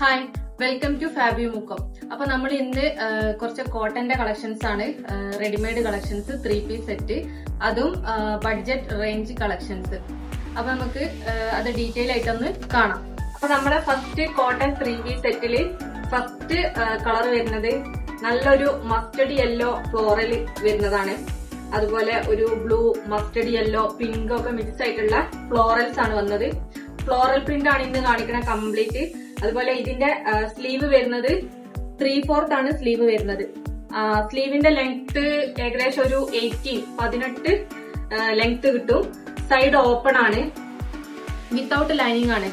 Hi, welcome to Fabi Mukkam. അപ്പൊ നമ്മൾ ഇന്ന് കുറച്ച് കോട്ടന്റെ കളക്ഷൻസ് ആണ്, റെഡിമെയ്ഡ് കളക്ഷൻസ്, 3 പീസ് സെറ്റ്, അതും ബഡ്ജറ്റ് റേഞ്ച് കളക്ഷൻസ്. അപ്പൊ നമുക്ക് അത് ഡീറ്റെയിൽ ആയിട്ടൊന്ന് കാണാം. അപ്പൊ നമ്മുടെ ഫസ്റ്റ് കോട്ടൺ 3 പീസ് സെറ്റില് ഫസ്റ്റ് കളർ വരുന്നത് നല്ലൊരു മസ്റ്റർഡ് യെല്ലോ ഫ്ലോറൽ വരുന്നതാണ്. അതുപോലെ ഒരു ബ്ലൂ, മസ്റ്റർഡ് യെല്ലോ, പിങ്ക് ഒക്കെ മിക്സ് ആയിട്ടുള്ള ഫ്ലോറൽസ് ആണ് വന്നത്. ഫ്ലോറൽ പ്രിന്റ് ആണ് ഇന്ന് കാണിക്കുന്ന കംപ്ലീറ്റ്. അതുപോലെ ഇതിന്റെ സ്ലീവ് വരുന്നത് 3/4 ആണ് സ്ലീവ് വരുന്നത്. സ്ലീവിന്റെ ലെങ്ത് ഏകദേശം ഒരു 18 ലെങ്ത് കിട്ടും. സൈഡ് ഓപ്പൺ ആണ്, വിത്തൗട്ട് ലൈനിങ് ആണ്.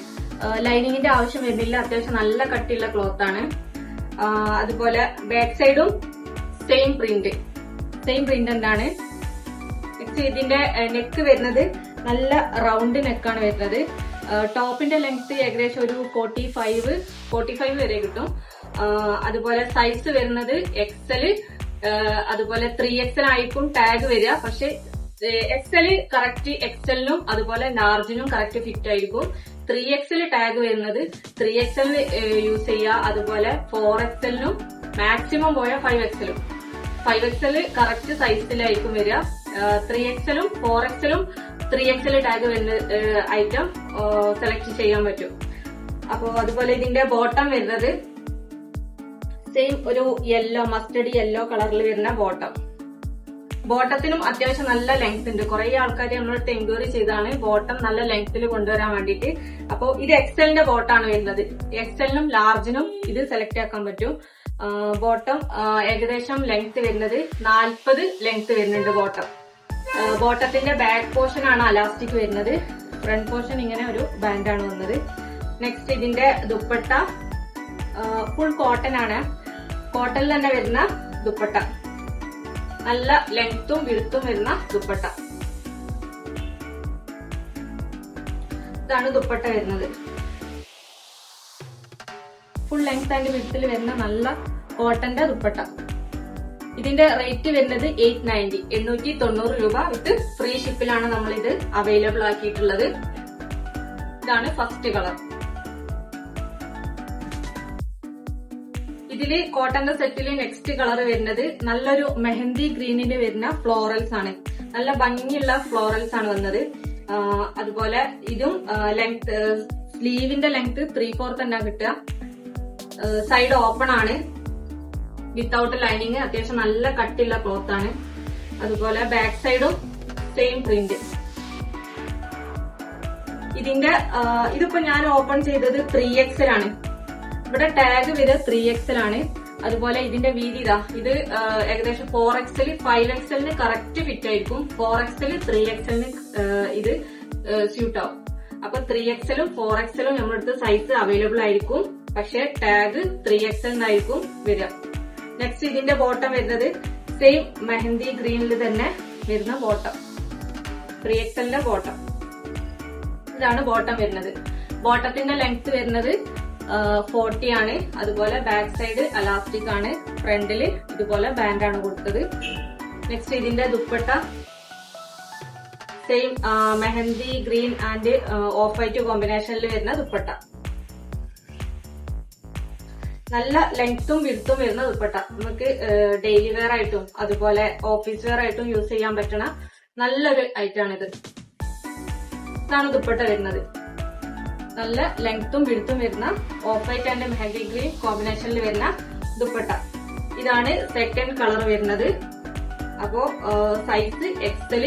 ലൈനിങ്ങിന്റെ ആവശ്യം വരുന്നില്ല. അത്യാവശ്യം നല്ല കട്ടിയുള്ള ക്ലോത്ത് ആണ്. അതുപോലെ ബാക്ക് സൈഡും സെയിം പ്രിന്റ് തന്നെയാണ്. ഇതിന്റെ നെക്ക് വരുന്നത് നല്ല റൗണ്ട് നെക്കാണ് വരുന്നത്. ടോപ്പിന്റെ ലെങ്ത് ഏകദേശം ഒരു 45 വരെ കിട്ടും. അതുപോലെ സൈസ് വരുന്നത് XL, അതുപോലെ 3XL ആയിരിക്കും ടാഗ് വരിക. പക്ഷെ XL കറക്റ്റ് XL-നും അതുപോലെ ലാർജിനും കറക്റ്റ് ഫിറ്റ് ആയിരിക്കും. 3XL ടാഗ് വരുന്നത് 3XL യൂസ് ചെയ്യുക. അതുപോലെ 4XL-നും മാക്സിമം പോയ 5XL-ഉം 5XL കറക്റ്റ് സൈസിലായിരിക്കും വരിക. 3XL-ഉം 4XL-ഉം 3XL ടാഗ് വരുന്ന ഐറ്റം സെലക്ട് ചെയ്യാൻ പറ്റും. അപ്പോ അതുപോലെ ഇതിന്റെ ബോട്ടം വരുന്നത് സെയിം ഒരു യെല്ലോ, മസ്റ്റർഡ് യെല്ലോ കളറിൽ വരുന്ന ബോട്ടത്തിനും അത്യാവശ്യം നല്ല ലെങ്ത് ഉണ്ട്. കുറെ ആൾക്കാർ നമ്മളോട് എൻക്വയറി ചെയ്താണ് ബോട്ടം നല്ല ലെങ്ത്തിൽ കൊണ്ടുവരാൻ വേണ്ടിയിട്ട്. അപ്പോ ഇത് XL-ന്റെ ബോട്ടാണ് വരുന്നത്. XL-നും ലാർജിനും ഇത് സെലക്ട് ആക്കാൻ പറ്റും. ബോട്ടം ഏകദേശം ലെങ്ത് വരുന്നത് 40 ലെങ്ത് വരുന്നുണ്ട് ബോട്ടത്തിന്റെ ബാക്ക് പോർഷൻ ആണ് അലാസ്റ്റിക് വരുന്നത്. ഫ്രണ്ട് പോർഷൻ ഇങ്ങനെ ഒരു ബാൻഡ് ആണ് വന്നത്. നെക്സ്റ്റ് ഇതിന്റെ ദുപ്പട്ട ഫുൾ കോട്ടൺ ആണ്. കോട്ടണിൽ തന്നെ വരുന്ന ദുപ്പട്ട, നല്ല ലെങ്ത്തും വിടുത്തും വരുന്ന ദുപ്പട്ട. ഇതാണ് ദുപ്പട്ട വരുന്നത്. ഫുൾ ലെങ്ത് ആൻഡ് വിഡ്ത്തിൽ വരുന്ന നല്ല കോട്ടന്റെ ദുപ്പട്ട. ഇതിന്റെ റേറ്റ് വരുന്നത് 890 രൂപ വിത്ത് ഫ്രീ ഷിപ്പിലാണ് നമ്മൾ ഇത് അവൈലബിൾ ആക്കിയിട്ടുള്ളത്. ഇതാണ് ഫസ്റ്റ് കളർ. ഇതില് കോട്ടന്റെ സെറ്റില് നെക്സ്റ്റ് കളർ വരുന്നത് നല്ലൊരു മെഹന്തി ഗ്രീനിൽ വരുന്ന ഫ്ലോറൽസ് ആണ്. നല്ല ഭംഗിയുള്ള ഫ്ലോറൽസ് ആണ് വന്നത്. അതുപോലെ ഇതും ലെങ്ത്, സ്ലീവിന്റെ ലെങ്ത് 3/4 തന്നെ കിട്ടുക. സൈഡ് ഓപ്പൺ ആണ്, വിത്തൗട്ട് ലൈനിങ്. അത്യാവശ്യം നല്ല കട്ടിയുള്ള ക്ലോത്ത് ആണ്. അതുപോലെ ബാക്ക് സൈഡും സെയിം പ്രിന്റ്. ഇതിപ്പോ ഞാൻ ഓപ്പൺ ചെയ്തത് 3XL ആണ്. ഇവിടെ ടാഗ് വരെ 3XL ആണ്. അതുപോലെ ഇതിന്റെ വീതി ഇത് ഏകദേശം 4XL 5XL-ന് കറക്റ്റ് ഫിറ്റ് ആയിരിക്കും. 4XL 3XL-ന് ഇത് സ്യൂട്ട് ആവും. അപ്പൊ 3XL-ഉം 4XL-ഉം നമ്മുടെ അടുത്ത് സൈസ് അവൈലബിൾ ആയിരിക്കും. പക്ഷെ ടാഗ് 3XL-നായിരിക്കും വരിക. നെക്സ്റ്റ് ഇതിന്റെ ബോട്ടം വരുന്നത് സെയിം മെഹന്തി ഗ്രീനിൽ തന്നെ വരുന്ന ബോട്ടം, 3XL-ന്റെ ബോട്ടം. ഇതാണ് ബോട്ടം വരുന്നത്. ബോട്ടത്തിന്റെ ലെങ്ത് വരുന്നത് 40 ആണ്. അതുപോലെ ബാക്ക് സൈഡ് അലാസ്റ്റിക് ആണ്. ഫ്രണ്ടില് ഇതുപോലെ ബാൻഡ് ആണ് കൊടുത്തത്. നെക്സ്റ്റ് ഇതിന്റെ dupatta same mehndi green and off white കോമ്പിനേഷനിൽ വരുന്ന ദുപ്പട്ട. നല്ല ലെങ്ത്തും വിഡ്ത്തും വരുന്ന ദുപ്പട്ട. നമുക്ക് ഡെയിലി വെയർ ആയിട്ടും അതുപോലെ ഓഫീസ് വെയർ ആയിട്ടും യൂസ് ചെയ്യാൻ പറ്റണ നല്ലൊരു ഐറ്റം ആണിത്. ഇതാണ് ദുപ്പട്ട വരുന്നത്. നല്ല ലെങ്ത്തും വിഡ്ത്തും വരുന്ന off white and mehndi green കോമ്പിനേഷനിൽ വരുന്ന ദുപ്പട്ട. ഇതാണ് സെക്കൻഡ് കളർ വരുന്നത്. അപ്പോ സൈസ് XL,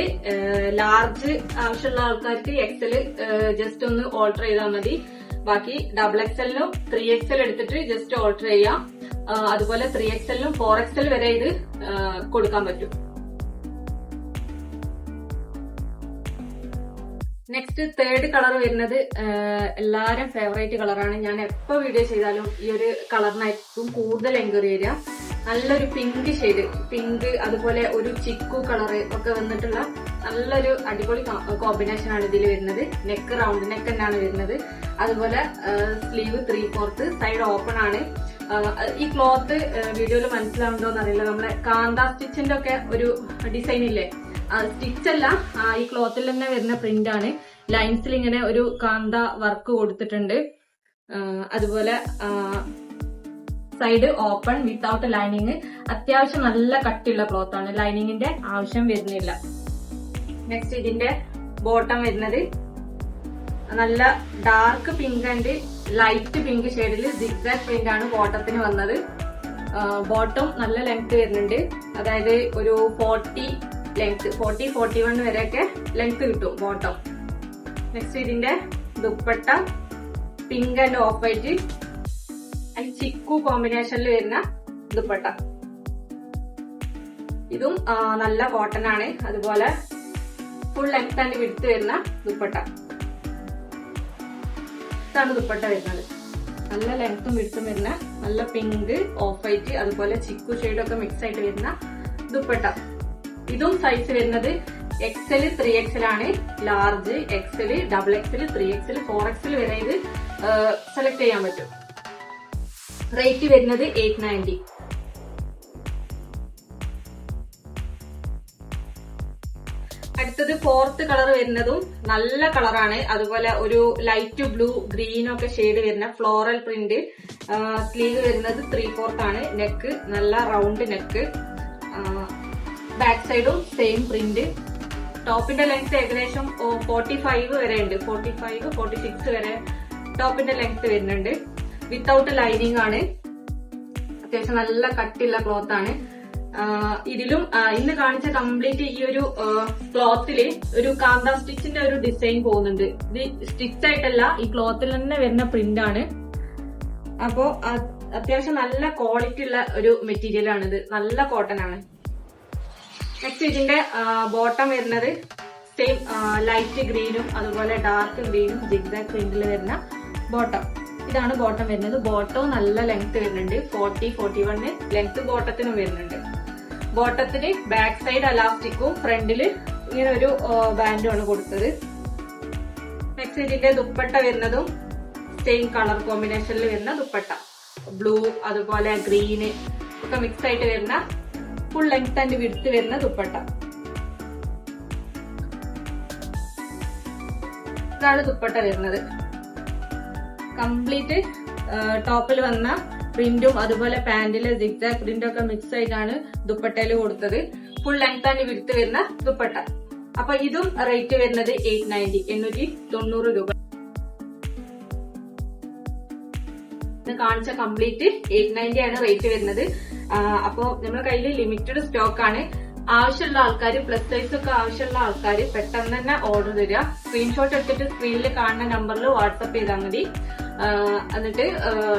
ലാർജ് ആവശ്യമുള്ള ആൾക്കാർക്ക് XL ജസ്റ്റ് ഒന്ന് ഓൾട്ടർ ചെയ്താൽ മതി. ബാക്കി XXL-നും 3XL എടുത്തിട്ട് ജസ്റ്റ് ഓൾട്ടർ ചെയ്യാം. അതുപോലെ 3XL-നും 4XL വരെ ഇത് കൊടുക്കാൻ പറ്റും. നെക്സ്റ്റ് തേർഡ് കളർ വരുന്നത് എല്ലാരും ഫേവറേറ്റ് കളറാണ്. ഞാൻ എപ്പോ വീഡിയോ ചെയ്താലും ഈ ഒരു കളറിനായിരിക്കും കൂടുതൽ എൻക്വയറി വരിക. നല്ലൊരു പിങ്ക് ഷെയ്ഡ്, പിങ്ക് അതുപോലെ ഒരു ചിക്കു കളർ ഒക്കെ വന്നിട്ടുള്ള നല്ലൊരു അടിപൊളി കോമ്പിനേഷൻ ആണ് ഇതിൽ വരുന്നത്. നെക്ക് റൗണ്ട് നെക്ക് തന്നെയാണ് വരുന്നത്. അതുപോലെ സ്ലീവ് 3/4, സൈഡ് ഓപ്പൺ ആണ്. ഈ ക്ലോത്ത് വീഡിയോയിൽ മനസ്സിലാവുണ്ടോന്ന് അറിയില്ല. നമ്മുടെ കാന്ത സ്റ്റിച്ചിന്റെ ഒക്കെ ഒരു ഡിസൈൻ ഇല്ലേ, സ്റ്റിച്ച് അല്ല, ഈ ക്ലോത്തിൽ തന്നെ വരുന്ന പ്രിന്റ് ആണ്. ലൈൻസിൽ ഇങ്ങനെ ഒരു കാന്ത വർക്ക് കൊടുത്തിട്ടുണ്ട്. അതുപോലെ സൈഡ് ഓപ്പൺ വിത്തൗട്ട് ലൈനിങ്. അത്യാവശ്യം നല്ല കട്ടിയുള്ള ക്ലോത്ത് ആണ്, ലൈനിങ്ങിന്റെ ആവശ്യം വരുന്നില്ല. നെക്സ്റ്റ് ഇതിന്റെ ബോട്ടം വരുന്നത് നല്ല dark pink and light pink ഷെയ്ഡിൽ സിഗ്സാഗ് പ്രിന്റ് ആണ് ബോട്ടത്തിന് വന്നത്. ബോട്ടം നല്ല ലെങ്ത് വരുന്നുണ്ട്, അതായത് ഒരു 40-41 വരെയൊക്കെ ലെങ്ത് കിട്ടും ബോട്ടം. നെക്സ്റ്റ് ഇതിന്റെ dupatta pink and off white and chikoo കോമ്പിനേഷനിൽ വരുന്ന ദുപ്പട്ട. ഇതും നല്ല കോട്ടൺ ആണ്, അതുപോലെ ഫുൾ ലെങ്ത് ആൻഡ് വിഡ്ത്ത് വരുന്ന ദുപ്പട്ട. ഇതാണ് ദുപ്പട്ട വരുന്നത്, നല്ല ലെങ്ത്തും വിഡ്ത്തും വരുന്ന നല്ല പിങ്ക് ഓഫ് വൈറ്റ് അതുപോലെ ചിക്കു ഷെയ്ഡൊക്കെ മിക്സ് ആയിട്ട് വരുന്ന ദുപ്പട്ട. ഇതും സൈസ് വരുന്നത് XL 3XL ആണ്, large XL, XXL, 3XL, 4XL വരെ ഇത് സെലക്ട് ചെയ്യാൻ പറ്റും. റേറ്റ് വരുന്നത് 890. അടുത്തത് ഫോർത്ത് കളർ വരുന്നതും നല്ല കളറാണ്, അതുപോലെ ഒരു ലൈറ്റ് ബ്ലൂ ഗ്രീനൊക്കെ ഷെയ്ഡ് വരുന്ന ഫ്ലോറൽ പ്രിന്റ്. സ്ലീവ് വരുന്നത് 3/4 ആണ്, നെക്ക് നല്ല റൗണ്ട് നെക്ക്, ബാക്ക് സൈഡും സെയിം പ്രിന്റ്. ടോപ്പിന്റെ ലെങ്ത് ഏകദേശം 45 വരെ ഉണ്ട്, 45-46 വരെ ടോപ്പിന്റെ ലെങ്ത് വരുന്നുണ്ട്. വിത്തൗട്ട് ലൈനിങ് ആണ്, അത്യാവശ്യം നല്ല കട്ടിയുള്ള ക്ലോത്ത് ആണ്. ഇതിലും ഇന്ന് കാണിച്ച കംപ്ലീറ്റ് ഈ ഒരു ക്ലോത്തില് ഒരു കാന്ത സ്റ്റിച്ചിന്റെ ഒരു ഡിസൈൻ പോകുന്നുണ്ട്. ഇത് സ്റ്റിച്ച് ആയിട്ടല്ല, ഈ ക്ലോത്തിൽ തന്നെ വരുന്ന പ്രിന്റ് ആണ്. അപ്പോ അത്യാവശ്യം നല്ല ക്വാളിറ്റി ഉള്ള ഒരു മെറ്റീരിയൽ ആണിത്, നല്ല കോട്ടൺ ആണ്. നെക്സ്റ്റ് ഇതിന്റെ ബോട്ടം വരുന്നത് സെയിം ലൈറ്റ് ഗ്രീനും അതുപോലെ ഡാർക്ക് ഗ്രീനും സിഗ്സാഗ് പ്രിന്റിൽ വരുന്ന ബോട്ടം. ഇതാണ് ബോട്ടം വരുന്നത്. ബോട്ടവും നല്ല ലെങ്ത് വരുന്നുണ്ട്, 40-41 ലെങ്ത് ബോട്ടത്തിനും വരുന്നുണ്ട്. ബോട്ടത്തിന് ബാക്ക് സൈഡ് അലാസ്റ്റിക്കും ഫ്രണ്ടില് ഇങ്ങനെ ഒരു ബാൻഡും ആണ് കൊടുത്തത്. നെക്സ്റ്റ് ഇതിന്റെ ദുപ്പട്ട വരുന്നതും സെയിം കളർ കോമ്പിനേഷനിൽ വരുന്ന ദുപ്പട്ട, ബ്ലൂ അതുപോലെ ഗ്രീന് ഒക്കെ മിക്സ് ആയിട്ട് വരുന്ന ഫുൾ ലെങ്ത് ആൻഡ് വിഡ്ത്ത് വരുന്ന ദുപ്പട്ട. ഇതാണ് ദുപ്പട്ട വരുന്നത്. കംപ്ലീറ്റ് ടോപ്പിൽ വന്ന പ്രിന്റും അതുപോലെ പാന്റിലെ സിഗ്സാഗ് പ്രിന്റും ഒക്കെ മിക്സ് ആയിട്ടാണ് ദുപ്പട്ടയിൽ കൊടുത്തത്. ഫുൾ ലെങ്ത് ആൻഡ് വിഡ്ത്ത് വരുന്ന ദുപ്പട്ട. അപ്പൊ ഇതും റേറ്റ് വരുന്നത് 890 രൂപ. കാണിച്ച കംപ്ലീറ്റ് 890 ആണ് റേറ്റ് വരുന്നത്. അപ്പോ നമ്മുടെ കയ്യിൽ ലിമിറ്റഡ് സ്റ്റോക്ക് ആണ്. ആവശ്യമുള്ള ആൾക്കാർ, പ്ലസ് സൈസ് ഒക്കെ ആവശ്യമുള്ള ആൾക്കാർ പെട്ടെന്ന് തന്നെ ഓർഡർ തരിക. സ്ക്രീൻഷോട്ട് എടുത്തിട്ട് സ്ക്രീനിൽ കാണുന്ന നമ്പറിൽ വാട്സപ്പ് ചെയ്താൽ മതി. എന്നിട്ട്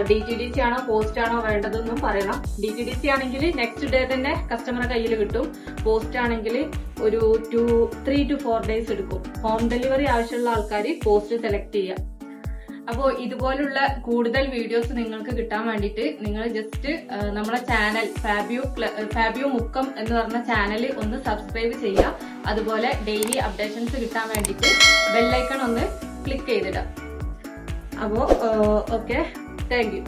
DTDC ആണോ പോസ്റ്റ് ആണോ വേണ്ടതെന്നും പറയണം. DTDC ആണെങ്കിൽ നെക്സ്റ്റ് ഡേ തന്നെ കസ്റ്റമറെ കയ്യിൽ കിട്ടും. പോസ്റ്റ് ആണെങ്കിൽ ഒരു 3 to 4 days എടുക്കും. ഹോം ഡെലിവറി ആവശ്യമുള്ള ആൾക്കാർ പോസ്റ്റ് സെലക്ട് ചെയ്യുക. അപ്പോൾ ഇതുപോലുള്ള കൂടുതൽ വീഡിയോസ് നിങ്ങൾക്ക് കിട്ടാൻ വേണ്ടിയിട്ട് നിങ്ങൾ ജസ്റ്റ് നമ്മുടെ ചാനൽ ഫാബിയോ മുക്കം എന്ന് പറഞ്ഞ ചാനൽ ഒന്ന് സബ്സ്ക്രൈബ് ചെയ്യുക. അതുപോലെ ഡെയിലി അപ്ഡേഷൻസ് കിട്ടാൻ വേണ്ടിയിട്ട് ബെല്ലൈക്കൺ ഒന്ന് ക്ലിക്ക് ചെയ്തിടാം. അപ്പോൾ ഓക്കെ, താങ്ക് യു.